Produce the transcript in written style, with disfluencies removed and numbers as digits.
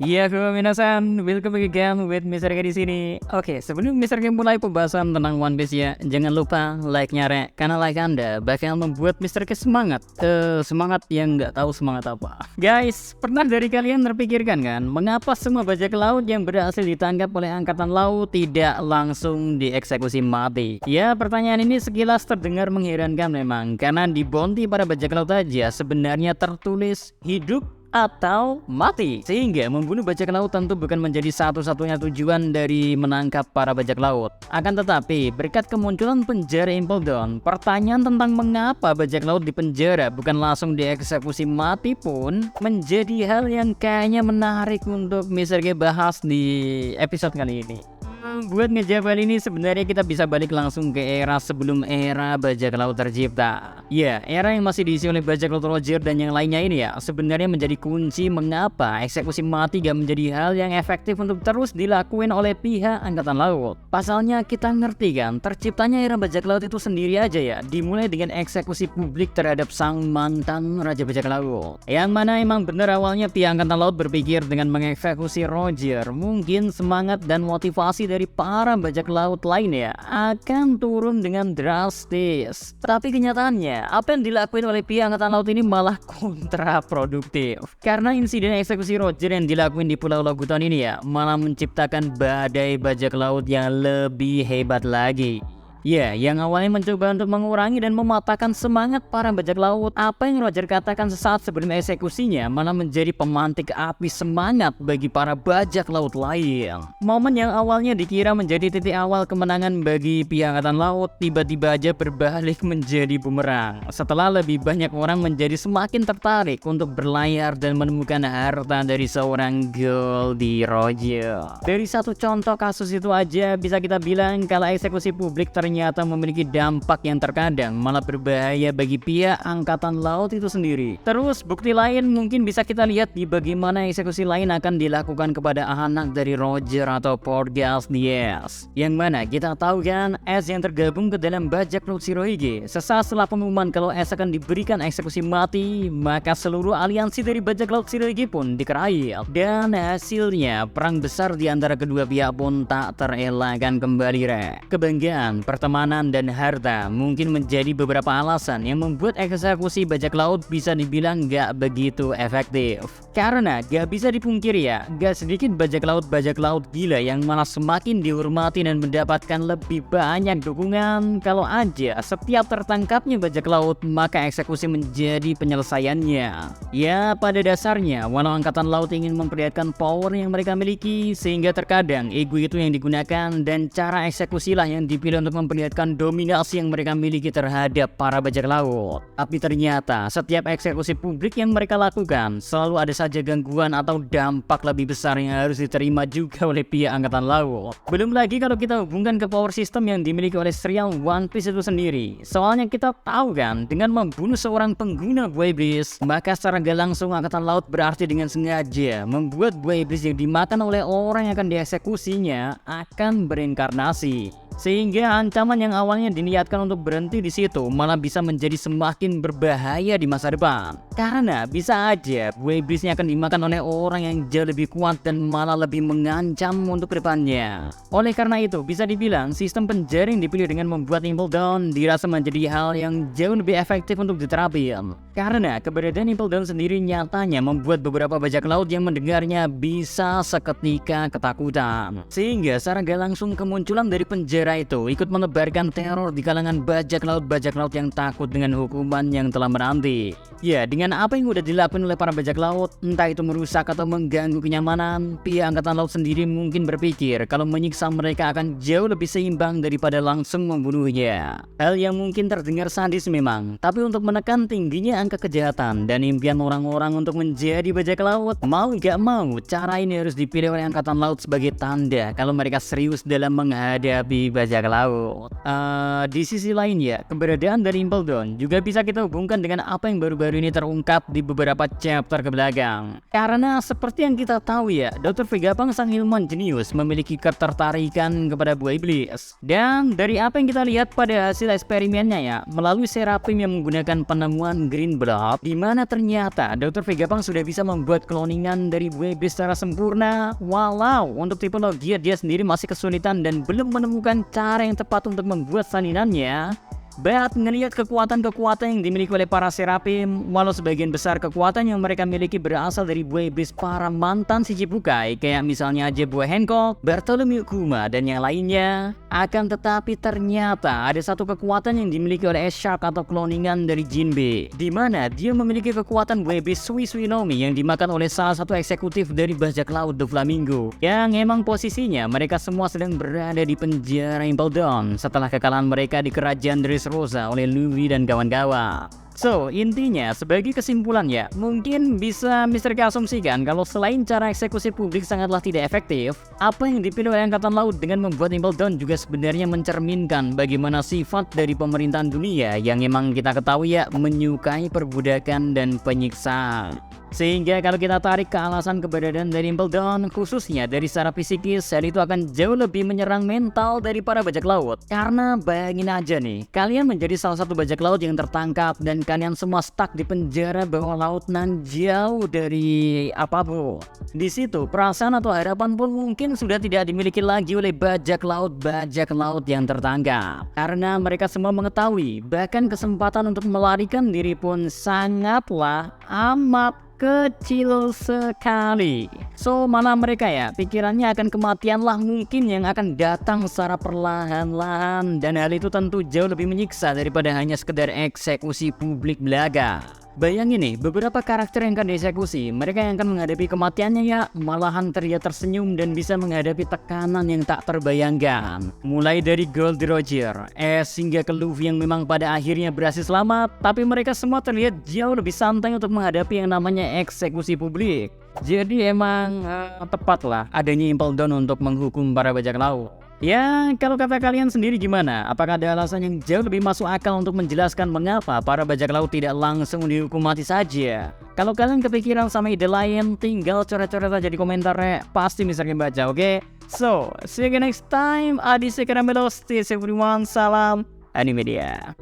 Iya, minasan, welcome back again with Mr. K di sini. Oke, sebelum Mr. K mulai pembahasan tentang One Piece ya, jangan lupa like-nya, Rek, karena like Anda bakal membuat Mr. K semangat. Semangat yang nggak tahu semangat apa. Guys, pernah dari kalian terpikirkan kan, mengapa semua bajak laut yang berhasil ditangkap oleh angkatan laut tidak langsung dieksekusi mati? Ya, pertanyaan ini sekilas terdengar mengherankan memang, karena di bounty para bajak laut aja sebenarnya tertulis hidup atau mati, sehingga membunuh bajak laut tentu bukan menjadi satu-satunya tujuan dari menangkap para bajak laut. Akan tetapi, berkat kemunculan penjara Impel Down, pertanyaan tentang mengapa bajak laut di penjara bukan langsung dieksekusi mati pun menjadi hal yang kayaknya menarik untuk Mr. G bahas di episode kali ini. Buat ngejawab hal ini sebenarnya kita bisa balik langsung ke era sebelum era bajak laut tercipta. Ya, era yang masih diisi oleh bajak laut Roger dan yang lainnya ini ya sebenarnya menjadi kunci mengapa eksekusi mati gak menjadi hal yang efektif untuk terus dilakuin oleh pihak angkatan laut. Pasalnya kita ngerti kan, terciptanya era bajak laut itu sendiri aja ya dimulai dengan eksekusi publik terhadap sang mantan raja bajak laut. Yang mana emang bener awalnya pihak angkatan laut berpikir dengan mengeksekusi Roger, mungkin semangat dan motivasi dari para bajak laut lainnya akan turun dengan drastis. Tapi kenyataannya, apa yang dilakuin oleh pihak angkatan laut ini malah kontraproduktif. Karena insiden eksekusi Roger yang dilakuin di Pulau Logutan ini ya, malah menciptakan badai bajak laut yang lebih hebat lagi. Ya, yang awalnya mencoba untuk mengurangi dan mematahkan semangat para bajak laut, apa yang Roger katakan sesaat sebelum eksekusinya malah menjadi pemantik api semangat bagi para bajak laut lain. Momen yang awalnya dikira menjadi titik awal kemenangan bagi pihak angkatan laut tiba-tiba aja berbalik menjadi bumerang setelah lebih banyak orang menjadi semakin tertarik untuk berlayar dan menemukan harta dari seorang Goldie Roger. Dari satu contoh kasus itu aja bisa kita bilang kalau eksekusi publik ternyata memiliki dampak yang terkadang malah berbahaya bagi pihak angkatan laut itu sendiri. Terus bukti lain mungkin bisa kita lihat di bagaimana eksekusi lain akan dilakukan kepada anak dari Roger atau Portgas Diaz. Yang mana kita tahu kan S yang tergabung ke dalam bajak laut Shirohige. Sesaat setelah pengumuman kalau S akan diberikan eksekusi mati, maka seluruh aliansi dari bajak laut Shirohige pun dikerail. Dan hasilnya perang besar di antara kedua pihak pun tak terelakkan kembali. Kebanggaan, pertemanan, dan harta mungkin menjadi beberapa alasan yang membuat eksekusi bajak laut bisa dibilang gak begitu efektif. Karena gak bisa dipungkiri ya, gak sedikit bajak laut gila yang malah semakin dihormati dan mendapatkan lebih banyak dukungan kalau aja setiap tertangkapnya bajak laut maka eksekusi menjadi penyelesaiannya. Ya, pada dasarnya walau angkatan laut ingin memperlihatkan power yang mereka miliki, sehingga terkadang ego itu yang digunakan dan cara eksekusilah yang dipilih untuk memperlihatkan dominasi yang mereka miliki terhadap para bajak laut. Tapi ternyata setiap eksekusi publik yang mereka lakukan selalu ada saja gangguan atau dampak lebih besar yang harus diterima juga oleh pihak angkatan laut. Belum lagi kalau kita hubungkan ke power system yang dimiliki oleh serial One Piece itu sendiri. Soalnya kita tahu kan, dengan membunuh seorang pengguna buah iblis, maka secara gak langsung angkatan laut berarti dengan sengaja membuat buah iblis yang dimakan oleh orang yang akan dieksekusinya akan berinkarnasi. Sehingga ancaman yang awalnya diniatkan untuk berhenti di situ malah bisa menjadi semakin berbahaya di masa depan. Karena bisa aja buah iblisnya akan dimakan oleh orang yang jauh lebih kuat dan malah lebih mengancam untuk kedepannya. Oleh karena itu bisa dibilang sistem penjara yang dipilih dengan membuat Impel Down dirasa menjadi hal yang jauh lebih efektif untuk diterapkan. Karena keberadaan Impel Down sendiri nyatanya membuat beberapa bajak laut yang mendengarnya bisa seketika ketakutan. Sehingga secara gak langsung kemunculan dari penjara itu ikut menebarkan teror di kalangan bajak laut yang takut dengan hukuman yang telah menanti. Ya, dengan apa yang udah dilakukan oleh para bajak laut, entah itu merusak atau mengganggu kenyamanan, pihak angkatan laut sendiri mungkin berpikir kalau menyiksa mereka akan jauh lebih seimbang daripada langsung membunuhnya. Hal yang mungkin terdengar sadis memang, tapi untuk menekan tingginya angka kejahatan dan impian orang-orang untuk menjadi bajak laut, mau gak mau cara ini harus dipilih oleh angkatan laut sebagai tanda kalau mereka serius dalam menghadapi dari bajak laut. Di sisi lain ya, keberadaan dari Impel Down juga bisa kita hubungkan dengan apa yang baru-baru ini terungkap di beberapa chapter ke belakang. Karena seperti yang kita tahu ya, Dr. Vegapunk sang ilmuwan jenius memiliki ketertarikan kepada buah iblis. Dan dari apa yang kita lihat pada hasil eksperimennya ya, melalui Seraphim yang menggunakan penemuan Green Blood, di mana ternyata Dr. Vegapunk sudah bisa membuat kloningan dari buah iblis secara sempurna. Walau untuk tipologi dia sendiri masih kesulitan dan belum menemukan cara yang tepat untuk membuat salinannya. But ngelihat kekuatan-kekuatan yang dimiliki oleh para Seraphim, walau sebagian besar kekuatan yang mereka miliki berasal dari buah iblis para mantan Shichibukai, kayak misalnya aja buah Hancock, Bartholomew Kuma, dan yang lainnya, akan tetapi ternyata ada satu kekuatan yang dimiliki oleh S-Shark atau kloningan dari Jinbe, di mana dia memiliki kekuatan buah iblis Sui Suinomi yang dimakan oleh salah satu eksekutif dari bajak laut Doflamingo, yang emang posisinya mereka semua sedang berada di penjara Impel Down setelah kekalahan mereka di kerajaan Dressrosa oleh Luffy dan kawan-kawan. So, intinya sebagai kesimpulan ya, mungkin bisa Mr. K asumsikan kalau selain cara eksekusi publik sangatlah tidak efektif, apa yang dipilih oleh Angkatan Laut dengan membuat Impel Down juga sebenarnya mencerminkan bagaimana sifat dari pemerintahan dunia yang emang kita ketahui ya menyukai perbudakan dan penyiksaan. Sehingga kalau kita tarik ke alasan keberadaan dari Impel Down, khususnya dari secara fisikis, hal itu akan jauh lebih menyerang mental dari para bajak laut. Karena bayangin aja nih, kalian menjadi salah satu bajak laut yang tertangkap dan kalian semua stuck di penjara bawah laut nan jauh dari apapun. Di situ perasaan atau harapan pun mungkin sudah tidak dimiliki lagi oleh bajak laut yang tertangkap. Karena mereka semua mengetahui, bahkan kesempatan untuk melarikan diri pun sangatlah amat kecil sekali. So malah mereka ya pikirannya akan kematian lah mungkin yang akan datang secara perlahan-lahan, dan hal itu tentu jauh lebih menyiksa daripada hanya sekedar eksekusi publik belaga. Bayangin nih, beberapa karakter yang akan dieksekusi, mereka yang akan menghadapi kematiannya ya malahan terlihat tersenyum dan bisa menghadapi tekanan yang tak terbayangkan. Mulai dari Gold Roger, hingga ke Luffy yang memang pada akhirnya berhasil selamat, tapi mereka semua terlihat jauh lebih santai untuk menghadapi yang namanya eksekusi publik. Jadi emang tepat lah adanya Impel Down untuk menghukum para bajak laut. Ya, kalau kata kalian sendiri gimana? Apakah ada alasan yang jauh lebih masuk akal untuk menjelaskan mengapa para bajak laut tidak langsung dihukum mati saja? Kalau kalian kepikiran sama ide lain, tinggal coret-coret aja di komentarnya. Pasti bisa baca, oke? So, see you again next time. Adi Sekeramelo, stay safe everyone. Salam Animedia.